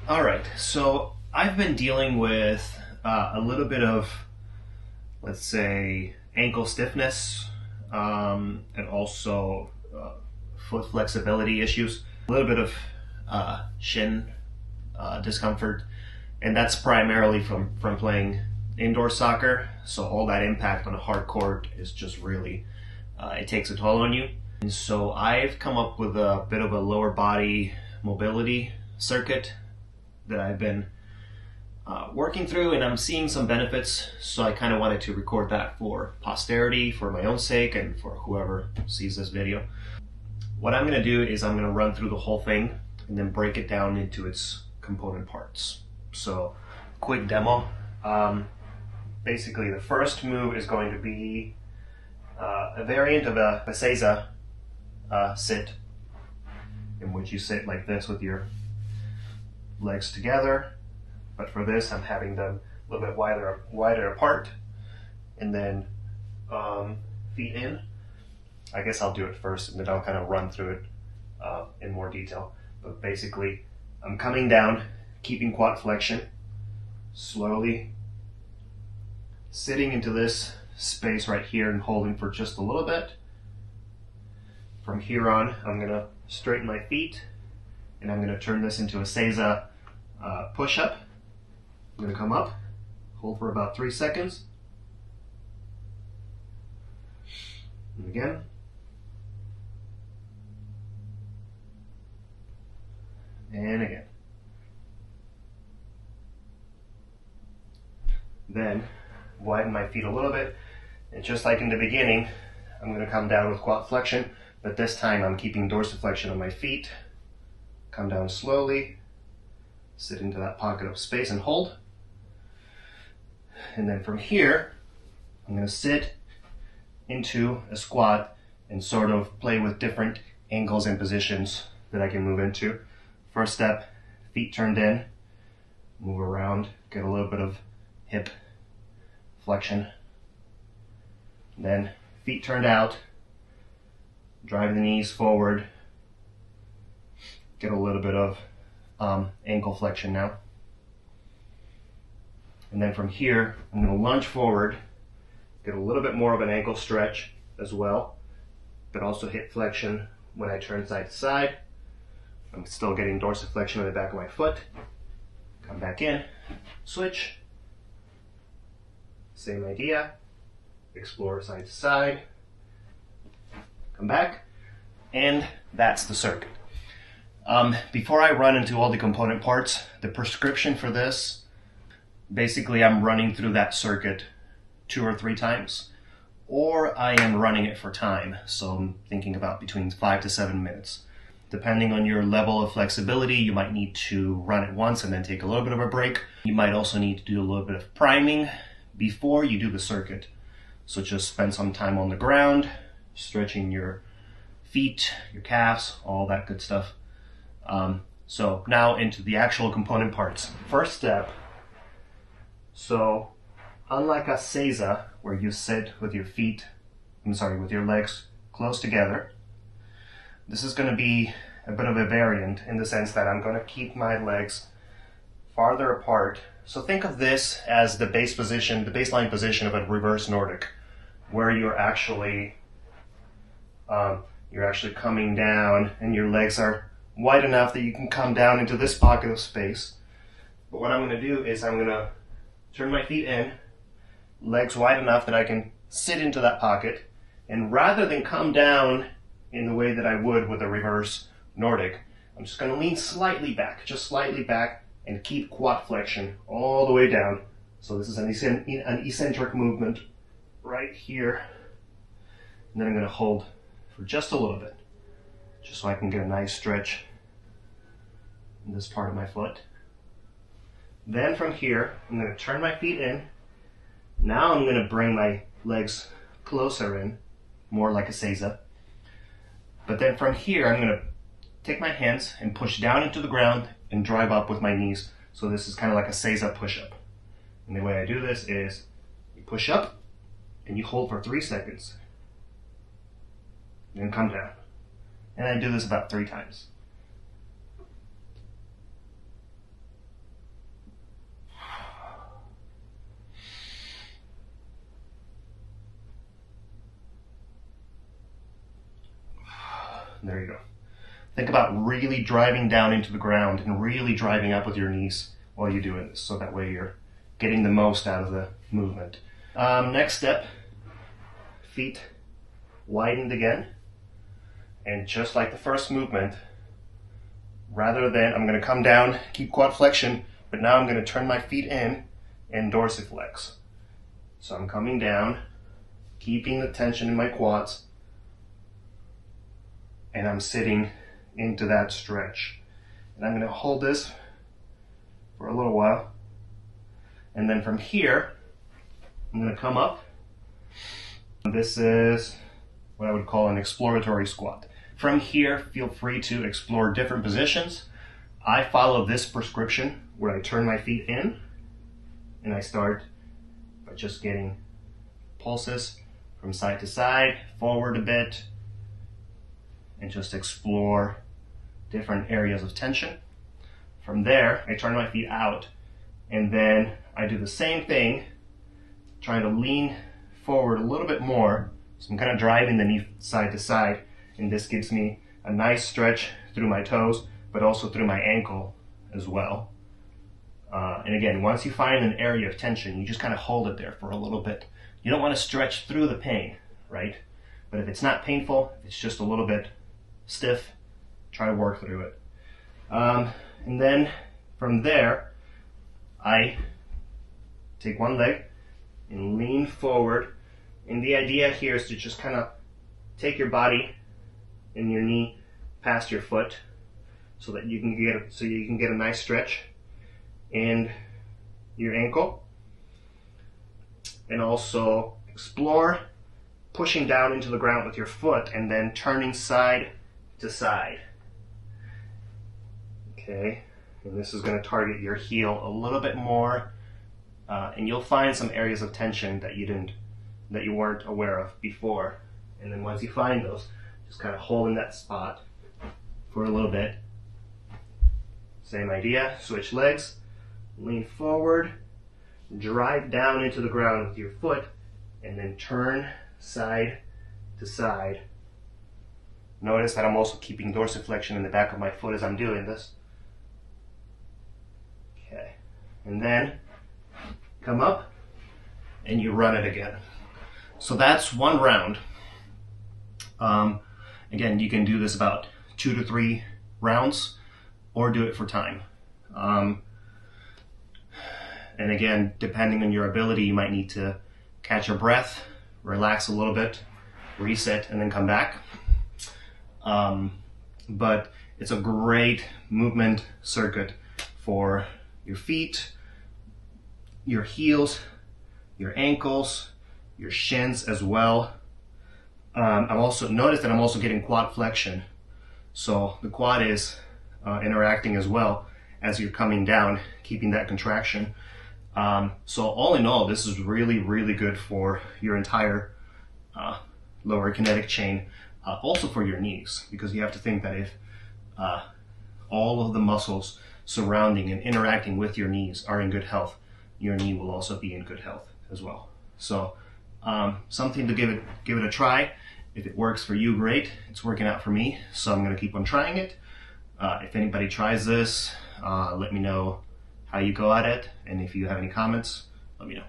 All right, so I've been dealing with a little bit of, let's say, ankle stiffness and also foot flexibility issues, a little bit of shin discomfort, and that's primarily from playing indoor soccer. So all that impact on a hard court is just really, it takes a toll on you. And so I've come up with a bit of a lower body mobility circuit that I've been working through, and I'm seeing some benefits. So I kind of wanted to record that for posterity, for my own sake, and for whoever sees this video. What I'm going to do is I'm going to run through the whole thing and then break it down into its component parts. So, quick demo. Basically, the first move is going to be a variant of a Seiza sit, in which you sit like this with your legs together. But for this, I'm having them a little bit wider apart, and then feet in. I guess I'll do it first, and then I'll kind of run through it in more detail. But basically, I'm coming down, keeping quad flexion, slowly sitting into this space right here and holding for just a little bit. From here on, I'm going to straighten my feet, and I'm going to turn this into a Seiza push-up. I'm going to come up, hold for about 3 seconds, and again. And again. Then widen my feet a little bit, and just like in the beginning, I'm going to come down with quad flexion, but this time I'm keeping dorsiflexion on my feet. Come down slowly, sit into that pocket of space and hold. And then from here, I'm going to sit into a squat and sort of play with different angles and positions that I can move into. First step, feet turned in, move around, get a little bit of hip flexion. Then feet turned out, drive the knees forward, get a little bit of ankle flexion now. And then from here, I'm going to lunge forward, get a little bit more of an ankle stretch as well, but also hip flexion when I turn side to side. I'm still getting dorsiflexion on the back of my foot. Come back in, switch. Same idea. Explore side to side. Come back. And that's the circuit. Before I run into all the component parts, the prescription for this, basically I'm running through that circuit 2 or 3 times, or I am running it for time. So I'm thinking about between 5 to 7 minutes. Depending on your level of flexibility, you might need to run it once and then take a little bit of a break. You might also need to do a little bit of priming before you do the circuit. So just spend some time on the ground, stretching your feet, your calves, all that good stuff. So now into the actual component parts. First step, so unlike a Seiza, where you sit with your with your legs close together, this is going to be a bit of a variant in the sense that I'm going to keep my legs farther apart. So think of this as the base position, the baseline position of a reverse Nordic, where you're actually coming down and your legs are wide enough that you can come down into this pocket of space. But what I'm going to do is I'm going to turn my feet in, legs wide enough that I can sit into that pocket, and rather than come down in the way that I would with a reverse Nordic, I'm just going to lean slightly back, just slightly back, and keep quad flexion all the way down. So this is an eccentric movement right here. And then I'm going to hold for just a little bit, just so I can get a nice stretch in this part of my foot. Then from here, I'm going to turn my feet in. Now I'm going to bring my legs closer in, more like a Seiza. But then from here, I'm going to take my hands and push down into the ground and drive up with my knees. So this is kind of like a Seiza push-up. And the way I do this is you push up and you hold for 3 seconds. Then come down. And I do this about 3 times. There you go. Think about really driving down into the ground and really driving up with your knees while you're doing this, so that way you're getting the most out of the movement. Next step, feet widened again. And just like the first movement, rather than, I'm going to come down, keep quad flexion, but now I'm going to turn my feet in and dorsiflex. So I'm coming down, keeping the tension in my quads, and I'm sitting into that stretch. And I'm going to hold this for a little while. And then from here, I'm going to come up. This is what I would call an exploratory squat. From here, feel free to explore different positions. I follow this prescription where I turn my feet in and I start by just getting pulses from side to side, forward a bit, and just explore different areas of tension. From there, I turn my feet out and then I do the same thing, trying to lean forward a little bit more. So I'm kind of driving the knee side to side, and this gives me a nice stretch through my toes, but also through my ankle as well. And again, once you find an area of tension, you just kind of hold it there for a little bit. You don't want to stretch through the pain, right? But if it's not painful, if it's just a little bit stiff, try to work through it. And then from there, I take one leg and lean forward. And the idea here is to just kind of take your body and your knee past your foot so that you can get a nice stretch in your ankle. And also explore pushing down into the ground with your foot and then turning side to side. Okay, and this is going to target your heel a little bit more, and you'll find some areas of tension that you weren't aware of before. And then once you find those, just kind of hold in that spot for a little bit. Same idea, switch legs, lean forward, drive down into the ground with your foot, and then turn side to side. Notice that I'm also keeping dorsiflexion in the back of my foot as I'm doing this. Okay, and then come up and you run it again. So that's one round. Again, you can do this about 2 to 3 rounds or do it for time. And again, depending on your ability, you might need to catch your breath, relax a little bit, reset, and then come back. But it's a great movement circuit for your feet, your heels, your ankles, your shins as well. I've also noticed that I'm also getting quad flexion. So the quad is interacting as well as you're coming down, keeping that contraction. So all in all, this is really, really good for your entire lower kinetic chain, also for your knees, because you have to think that if all of the muscles surrounding and interacting with your knees are in good health, your knee will also be in good health as well. So something to give it a try. If it works for you, great. It's working out for me, so I'm going to keep on trying it. If anybody tries this, let me know how you go at it, and if you have any comments, let me know.